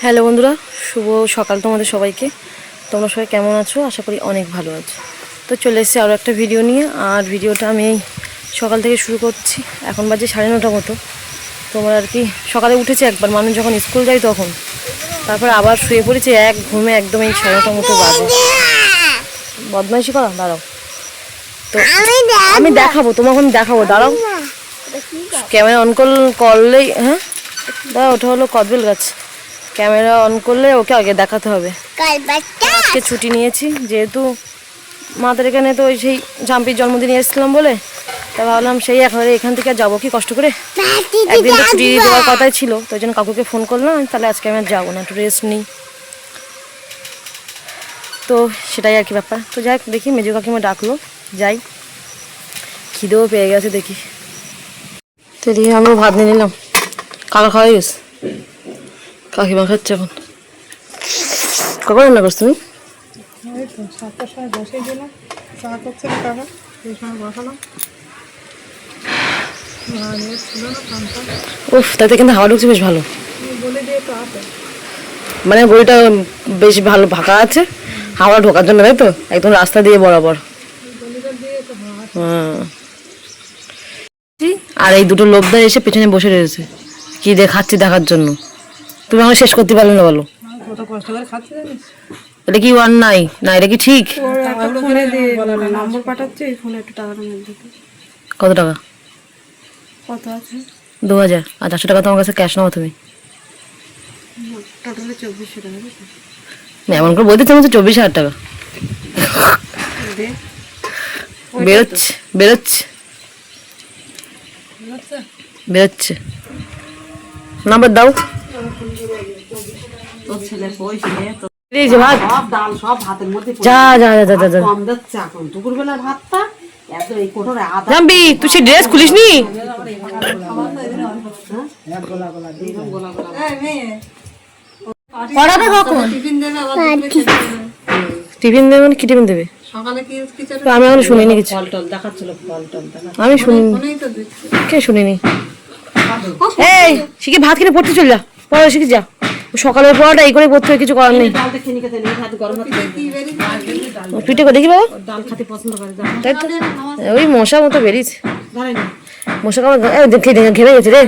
Hello বন্ধুরা, শুভ সকাল তোমাদের সবাইকে। তোমরা সবাই কেমন আছো? আশা করি অনেক ভালো আছো। তো চলে এসেছি আরও একটা ভিডিও নিয়ে। আর ভিডিওটা আমি সকাল থেকে শুরু করছি। এখন বাজে 9:30 মতো। তোমার আর কি সকালে উঠেছে একবার, মানুষ যখন স্কুল যায় তখন, তারপরে আবার শুয়ে পড়েছে এক ঘুমে, একদম এই 9:30 মতো বাজে। বদমাইশি করা, দাঁড়াও। তো আমি দেখাবো তোমাকে, আমি দেখাবো, দাঁড়াও। ক্যামেরা অন করলেই, হ্যাঁ দাঁড়া, ওটা হলো কদবেল গাছ। ক্যামেরা অন করলে ওকে আগে দেখাতে হবে। আজকে ছুটি নিয়েছি যেহেতু মাদের এখানে তো ওই সেই ঝাম্পির জন্মদিনে এসেছিলাম বলে, তা ভাবলাম সেই একেবারে এখান থেকে যাবো কি কষ্ট করে, একদিন তো ছুটি দেওয়ার কথাই ছিল, তো ওই জন্য কাকুকে ফোন করলাম তাহলে আজকে আমি আর যাবো না, একটু রেস্ট নিই। তো সেটাই আর কি ব্যাপার। তো যাই দেখি, মেজো কাকিমা ডাকলো, যাই, খিদেও পেয়ে গেছে দেখি। তো দেখি আমিও ভাত নিয়ে নিলাম, কাকা খাওয়াই গেছে, কাকিমা খাচ্ছে এখন। কখন রান্না করছো তুমি? উফ, তাতে কিন্তু হাওয়া ঢুকছে বেশ ভালো, মানে গড়িটা বেশ ভালো ফাঁকা আছে হাওয়া ঢোকার জন্য, তাই তো একদম রাস্তা দিয়ে বরাবর। আর এই দুটো লোকদা এসে পেছনে বসে রয়েছে কি দেখাচ্ছি দেখার জন্য। তুমি আমার শেষ করতে পারলে না বলো? এটা কি অন্যায় না? এটা কি ঠিক? কত টাকা? 2000। আর 400 টাকা তোমার কাছে ক্যাশ নাও তুমি। এমন করে বলতে চাই 24,000 টাকা বেরোচ্ছে বেরোচ্ছে বেরোচ্ছে। নাম্বার দাও। তুই সে ড্রেস খুলিস নি? টিফিন দেবে মানে কি টিফিন দেবে? আমি এখন শুনিনি কিছু, আমি শুনিনি, কে শুনিনি। এই শিখে ভাত কিনে পড়তে চল যা, পড়া শিখে যা, সকালের পড়াটা এই করে পড়তে হয়, কিছু করার নেই। পিঠে করে দেখি বাবা, তাই তো ওই মশা মতো বেরিয়েছে, মশা ঘেমে গেছে রে।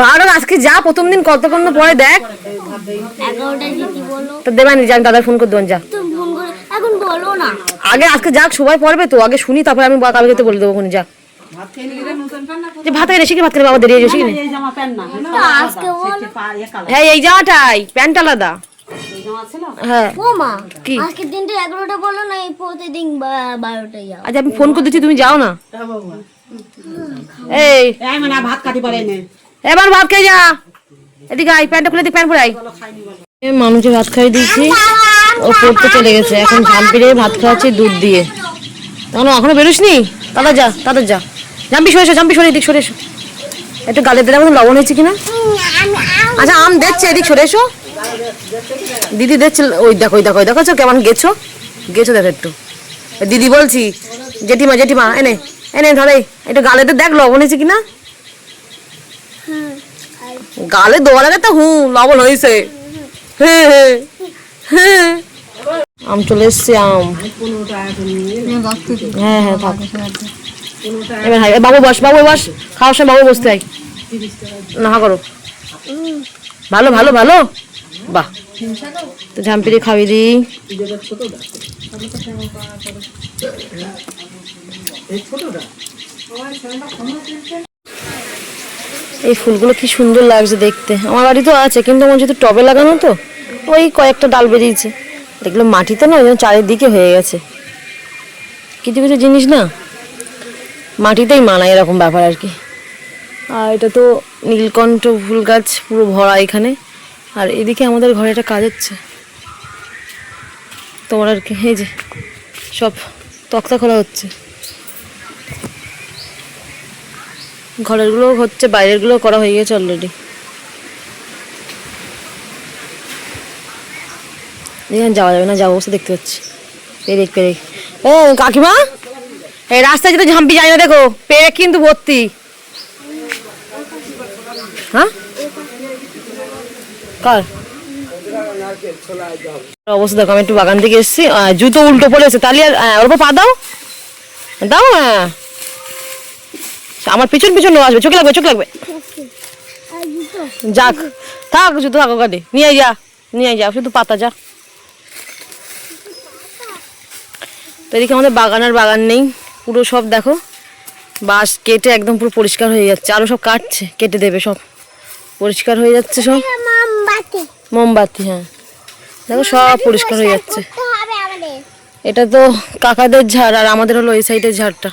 12 আজকে যা প্রথম দিন, কতক্ষণ পরে দেখ। তো দেবানি যান, দাদা ফোন করে দেবেন, যা আগে, আজকে যাক সবাই পড়বে তো, আগে শুনি তারপরে আমি কালকে বলে দেবো, যা। যে ভাত খাই শিখে, ভাত খেলে বাবা দেরি হয়ে যাবে। হ্যাঁ এই জামাটাই, প্যান্ট আলাদা। হ্যাঁ কি আজকে দিনটা 11টা বলো না, এই প্রতিদিন 12টাই যাও। আচ্ছা আমি ফোন করে দিচ্ছি, তুমি যাও না। এই মানে ভাত খাতে পারে না, এবার ভাত খাই যা, এদিকে আই, প্যান্টটা খুলে দি, প্যান্ট পরে আই। মানুষে ভাত খাই দিয়েছি, ও পড়তে চলে গেছে, এখন ঝাম্পিরে ভাত খাওয়াচ্ছি দুধ দিয়ে। এখনো বেরোস নি? দাদা যা, দাদা যা, ঝাম্পি সরে এসো, ঝাম্পি সরে, এদিক সরে এসো, একটু গালে দিলে এখন লবণ হয়েছে কিনা। আচ্ছা আম দেখছে, এদিক সরে এসো, দিদি দেখছে, ওই দেখো ওই দেখো ওই দেখো কেমন গেছো গেছো, দেখো একটু। দিদি বলছি জেঠিমা, জেঠিমা এনে এনে ধরে একটু গালেতে দেখ লবণ হয়েছে কিনা। গালে দেওয়ার আগে তো লবণ হয়েছে। হ্যাঁ হ্যাঁ হ্যাঁ, আম চলে এসছে, আম। হ্যাঁ হ্যাঁ থাক, এবার হাই বাবু বস, বাবু বস, খাওয়ার সময় বাবু বসতে হয় না করো। ভালো ভালো ভালো, বাহ। তো ঝাম্পিরে খাওয়ি দিই। এই ফুলগুলো কি সুন্দর লাগছে দেখতে, আমার বাড়িতেও আছে কিন্তু আমার যেহেতু টবে লাগানো তো ওই কয়েকটা ডাল বেরিয়েছে, দেখলাম মাটিতে না, ওই জন্য চারিদিকে হয়ে গেছে। কিছু কিছু জিনিস না মাটিতেই মানায়, এরকম ব্যাপার আর কি। আর এটা তো নীলকণ্ঠ ফুল গাছ পুরো ভরা এখানে। আর এদিকে আমাদের ঘরে একটা কাজ হচ্ছে তোমার আর কি, এই যে সব তক্তা খোলা হচ্ছে, ঘরেরগুলো হচ্ছে, বাইরেরগুলো করা হয়ে গেছে অলরেডি। এখানে যাওয়া যাবে না, যা অবস্থা দেখতে পাচ্ছি, পেরেক পেরেক। ও কাকিমা, এই রাস্তায় যেতে ঝাম্পি যায় না, দেখো পেরেক কিন্তু ভর্তি। হ্যাঁ কার অবস্থা দেখো, আমি একটু বাগান থেকে এসেছি, জুতো উল্টো পড়েছে, তাহলে আর ওর উপর পা দাও দাও। হ্যাঁ আমার পিছন পিছন আসবে, চোখে লাগবে চোখ লাগবে। যাক থাক, জুতো থাক ওখানে, নিয়ে যা শুধু পাতা যা। তো এদিকে আমাদের বাগান আর বাগান নেই, পুরো সব দেখো বাঁশ কেটে একদম পুরো পরিষ্কার হয়ে যাচ্ছে, আরো সব কাটছে, কেটে দেবে, সব পরিষ্কার হয়ে যাচ্ছে সব। মোমবাতি, হ্যাঁ দেখো সব পরিষ্কার হয়ে যাচ্ছে। এটা তো কাকাদের ঝাড়, আর আমাদের হলো এই সাইডের ঝাড়টা,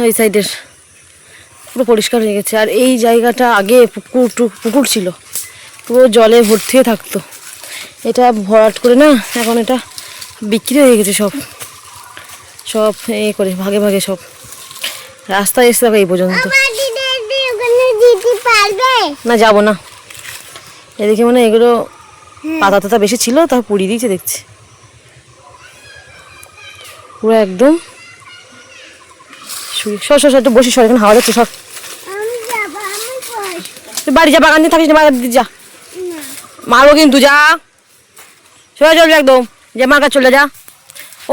এই সাইডের পুরো পরিষ্কার হয়ে গেছে। আর এই জায়গাটা আগে পুকুর ছিল, পুরো জলে ভর্তি হয়ে থাকতো, এটা ভরাট করে না এখন এটা বিক্রি হয়ে গেছে সব সব করে ভাগে ভাগে সব। রাস্তায় এসে এই পর্যন্ত না, যাবো না। এদিকে মানে এগুলো পাতা টাতা বেশি ছিল, তা পুড়িয়ে দিয়েছে দেখছি পুরো একদম। সর একটু বসে, সর, এখানে হাওয়া যাচ্ছে, সর। তুই বাড়ি যা, বাগান দিয়ে থাকিস না, বাগান দিয়ে যা, মারবো কিন্তু, যা সরে চলবে একদম, যে মার কাছে চলে যা,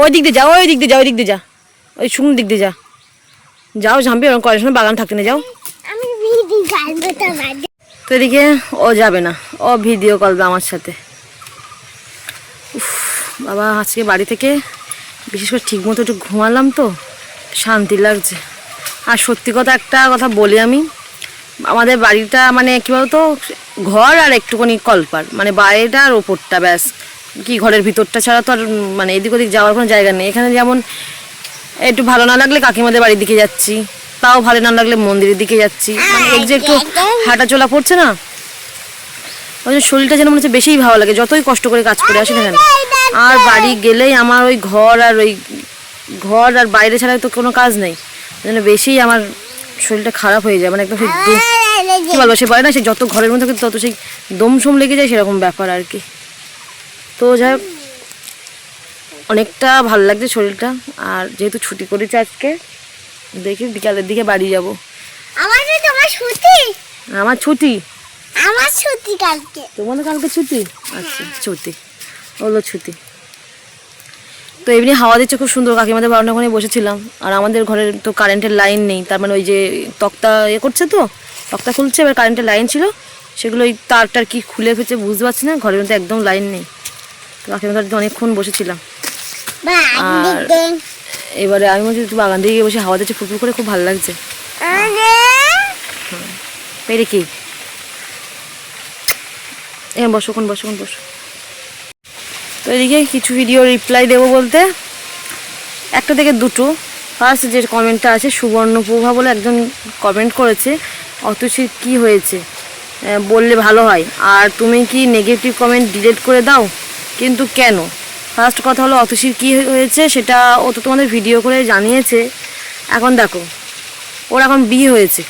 ওই দিক দিয়ে যা, ওই দিক দিয়ে যা, ওই দিক দিয়ে যা, ওই শুকনো দিক দিয়ে যা, যাও ঝাম্পি, ওরকম করার সময় বাগান থাকতে না, যাও। তো এদিকে ও যাবে না, ও ভিডিও করবে আমার সাথে। বাবা আজকে বাড়ি থেকে বিশেষ করে ঠিক মতো একটু ঘুমালাম তো শান্তি লাগছে। আর সত্যি কথা একটা কথা বলি আমি, আমাদের বাড়িটা মানে কী বলতো, ঘর আর একটুখানি কলপার, মানে বাইরেটা আর ওপরটা, ব্যাস। কি ঘরের ভিতরটা ছাড়া তো আর মানে এদিক ওদিক যাওয়ার কোনো জায়গা নেই। এখানে যেমন একটু ভালো না লাগলে কাকিমাদের বাড়ির দিকে যাচ্ছি, তাও ভালো না লাগলে মন্দিরের দিকে যাচ্ছি, মানে এই যে একটু হাঁটা চলা পড়ছে না, ওই জন্য শরীরটা যেন মনে হচ্ছে বেশিই ভালো লাগে, যতই কষ্ট করে কাজ করে আসি না কেন। আর বাড়ি গেলেই আমার ওই ঘর আর বাইরে ছাড়া তো কোনো কাজ নেই, ওই জন্য বেশিই আমার শরীরটা খারাপ হয়ে যায়, মানে একদম কী বলবো, সে বলে না, সে যত ঘরের মধ্যে তত সেই দমসম লেগে যায়, সেরকম ব্যাপার আর কি। তো যাই হোক, অনেকটা ভালো লাগছে শরীরটা। আর যেহেতু ছুটি করেছে আজকে, দেখি বিকালের দিকে বাড়ি যাব। আমার ছুটি কালকে, তোমাদের কালকে ছুটি? আচ্ছা ছুটি হলো, ছুটি। তো এমনি হাওয়া দিচ্ছে খুব সুন্দর, কাকিমাদের বারান্দার ওখানে বসেছিলাম। আর আমাদের ঘরের তো কারেন্টের লাইন নেই, তার মানে ওই যে তক্তা করছে, তো তক্তা খুলছে, এবার কারেন্টের লাইন ছিল, সেগুলো ওই তারটার কি খুলে ফেলছে বুঝতে পারছি না, ঘরের মধ্যে একদম লাইন নেই। তো কাকিমাদের অনেকক্ষণ বসেছিলাম। আর এবারে আমি বলছি একটু বাগান দিকে বসে হাওয়া দিচ্ছে ফুটফুট করে, খুব ভালো লাগছে। পেরে কি বসো, বসো। তো এদিকে কিছু ভিডিও রিপ্লাই দেবো বলতে, একটা থেকে দুটো। ফার্স্ট যে কমেন্টটা আছে, সুবর্ণপ্রভা বলে একজন কমেন্ট করেছে, অতসীর কি হয়েছে বললে ভালো হয়, আর তুমি কি নেগেটিভ কমেন্ট ডিলিট করে দাও, কিন্তু কেন? ফার্স্ট কথা হলো, অতসীর কী হয়েছে সেটা ও তো তোমাদের ভিডিও করে জানিয়েছে। এখন দেখো, ওর এখন বিয়ে হয়েছে,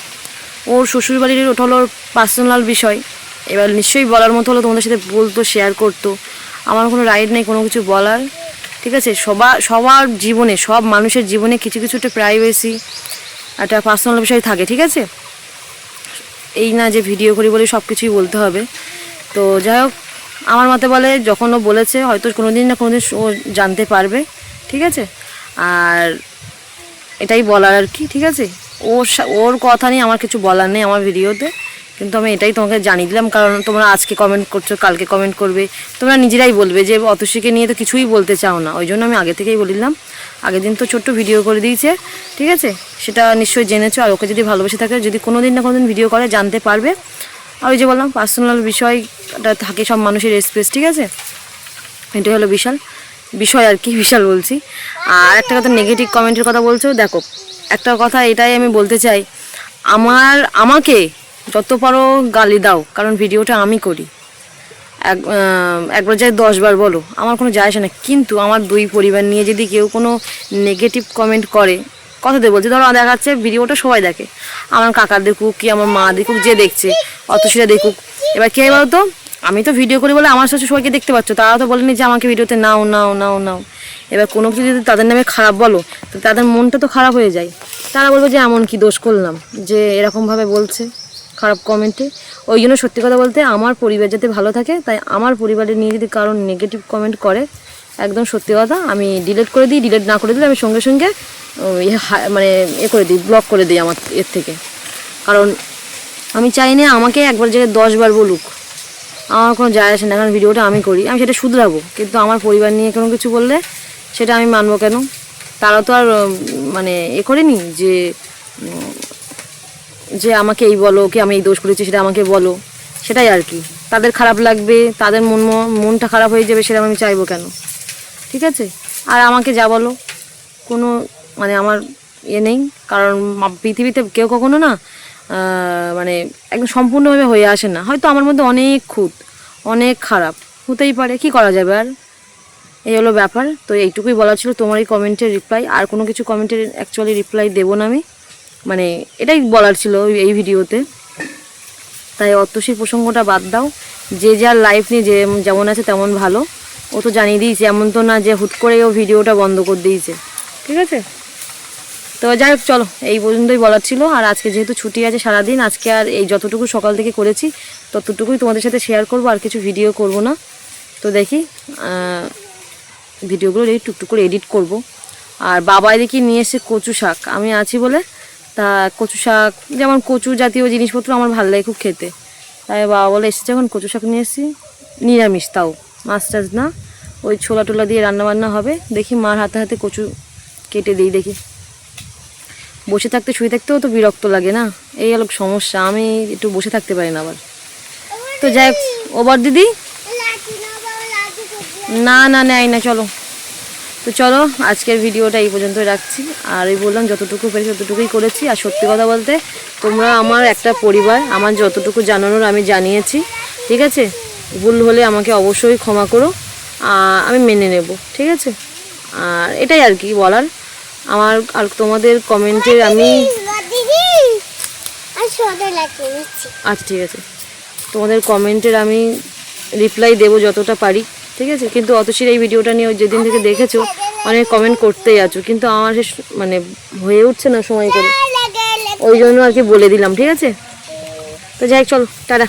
ওর শ্বশুরবাড়ির, ওটা হলো ওর পার্সোনাল বিষয়। এবার নিশ্চয়ই বলার মতো হলো তোমাদের সাথে বলতো, শেয়ার করতো, আমার কোনো রাইট নেই কোনো কিছু বলার, ঠিক আছে? সবার জীবনে, সব মানুষের জীবনে কিছু কিছু একটা প্রাইভেসি, একটা পার্সোনাল বিষয় থাকে, ঠিক আছে? এই না যে ভিডিও করি বলে সব কিছুই বলতে হবে। তো যাই হোক, আমার মতে বলে যখন ও বলেছে, হয়তো কোনো দিন না কোনো দিন ও জানতে পারবে, ঠিক আছে? আর এটাই বলার আর কি, ঠিক আছে? ওর কথা নিয়ে আমার কিছু বলার নেই আমার ভিডিওতে, কিন্তু আমি এটাই তোমাকে জানিয়ে দিলাম, কারণ তোমরা আজকে কমেন্ট করছো, কালকে কমেন্ট করবে, তোমরা নিজেরাই বলবে যে অতসীকে নিয়ে তো কিছুই বলতে চাও না। ওই জন্য আমি আগে থেকেই বলে দিলাম। আগের দিন তো ছোট্ট ভিডিও করে দিয়েছে, ঠিক আছে? সেটা নিশ্চয়ই জেনেছো। আর ওকে যদি ভালোবেসে থাকে, যদি কোনো দিন না কোনো দিন ভিডিও করে, জানতে পারবে। আর ওই যে বললাম, পার্সোনাল বিষয়টা থাকে সব মানুষের স্পেস, ঠিক আছে? এটাই হলো বিষয় আর কি, বিশাল বলছি। আর একটা কথা, নেগেটিভ কমেন্টের কথা বলছো, দেখো একটা কথা এটাই আমি বলতে চাই, আমাকে যত পারো গালি দাও, কারণ ভিডিওটা আমি করি। একবার যাই 10 বার বলো, আমার কোনো যায় আসে না। কিন্তু আমার দুই পরিবার নিয়ে যদি কেউ কোনো নেগেটিভ কমেন্ট করে, কথাতে বলছি, ধরো দেখাচ্ছে ভিডিওটা সবাই দেখে, আমার কাকা দেখুক কি আমার মা দেখুক, যে দেখছে, অতসীরা দেখুক, এবার কে বলতো, আমি তো ভিডিও করি বলে আমার সাথে সবাইকে দেখতে পাচ্ছ, তারা তো বলেনি যে আমাকে ভিডিওতে নাও। এবার কোনো কিছু যদি তাদের নামে খারাপ বলো, তো তাদের মনটা তো খারাপ হয়ে যায়। তারা বলবে যে এমন কি দোষ করলাম যে এরকমভাবে বলছে। খারাপ কমেন্টে। ওই জন্য সত্যি কথা বলতে আমার পরিবার যাতে ভালো থাকে, তাই আমার পরিবারের নিয়ে যদি কারণ নেগেটিভ কমেন্ট করে, একদম সত্যি কথা আমি ডিলিট করে দিই। ডিলিট না করে দিলে আমি সঙ্গে সঙ্গে মানে করে দিই, ব্লক করে দিই আমার এর থেকে। কারণ আমি চাই না আমাকে একবার জায়গায় 10 বার বলুক, আমার কোনো যায় আসে না। কারণ ভিডিওটা আমি করি, আমি সেটা শুধরাবো, কিন্তু আমার পরিবার নিয়ে কোনো কিছু বললে সেটা আমি মানবো কেন? তারা তো আর মানে করেনি যে আমাকে এই বলো, কি আমি এই দোষ করেছি সেটা আমাকে বলো, সেটাই আর কি। তাদের খারাপ লাগবে, তাদের মনটা খারাপ হয়ে যাবে, সেটা আমি চাইবো কেন? ঠিক আছে। আর আমাকে যা বলো কোনো মানে আমার নেই। কারণ পৃথিবীতে কেউ কখনো না মানে একদম সম্পূর্ণভাবে হয়ে আসে না। হয়তো আমার মধ্যে অনেক খুঁত, অনেক খারাপ হতেই পারে, কি করা যাবে আর। এই হলো ব্যাপার। তো এইটুকুই বলা ছিল তোমার এই কমেন্টের রিপ্লাই। আর কোনো কিছু কমেন্টের অ্যাকচুয়ালি রিপ্লাই দেবো না আমি, মানে এটাই বলার ছিল এই ভিডিওতে। তাই অতসীর প্রসঙ্গটা বাদ দাও। যে যার লাইফ নিয়ে যেমন আছে তেমন ভালো। ও তো জানিয়ে দিয়েছে, এমন তো না যে হুট করে ও ভিডিওটা বন্ধ করে দিয়েছে। ঠিক আছে। তো যাই হোক, চলো এই পর্যন্তই বলার ছিল। আর আজকে যেহেতু ছুটি আছে সারাদিন, আজকে আর এই যতটুকু সকাল থেকে করেছি ততটুকুই তোমাদের সাথে শেয়ার করব, আর কিছু ভিডিও করব না। তো দেখি ভিডিওগুলো টুকটুক করে এডিট করব। আর বাবা এদিকে নিয়ে এসে কচু শাক, আমি আছি বলে তা কচু শাক, যেমন কচু জাতীয় জিনিসপত্র আমার ভালো লাগে খুব খেতে। তাই বাবা বলে এসেছে যখন কচু শাক নিয়ে এসেছি, নিরামিষ, তাও মাছ টাছ না, ওই ছোলা টোলা দিয়ে রান্নাবান্না হবে। দেখি মার হাতে হাতে কচু কেটে দিই। দেখি, বসে থাকতে শুয়ে থাকতেও তো বিরক্ত লাগে না, এই হলো সমস্যা। আমি একটু বসে থাকতে পারি না আবার। তো যাই হোক, ওবার দিদি না না নেয় না, চলো। তো চলো আজকের ভিডিওটা এই পর্যন্তই রাখছি। আর এই বললাম যতটুকু পেরেছি ততটুকুই করেছি। আর সত্যি কথা বলতে তোমরা আমার একটা পরিবার, আমার যতটুকু জানানোর আমি জানিয়েছি। ঠিক আছে, ভুল হলে আমাকে অবশ্যই ক্ষমা করো, আমি মেনে নেব। ঠিক আছে। আর এটাই আর কি বলার আমার। আর তোমাদের কমেন্টের আমি আচ্ছা ঠিক আছে, তোমাদের কমেন্টের আমি রিপ্লাই দেবো যতটা পারি। ঠিক আছে। কিন্তু অতসীর এই ভিডিওটা নিয়ে যেদিন থেকে দেখেছো অনেক কমেন্ট করতেই আছো, কিন্তু আমার মানে হয়ে উঠছে না সময় করে, ওই জন্য আর কি বলে দিলাম। ঠিক আছে। তো যাই হোক, চলো টাটা।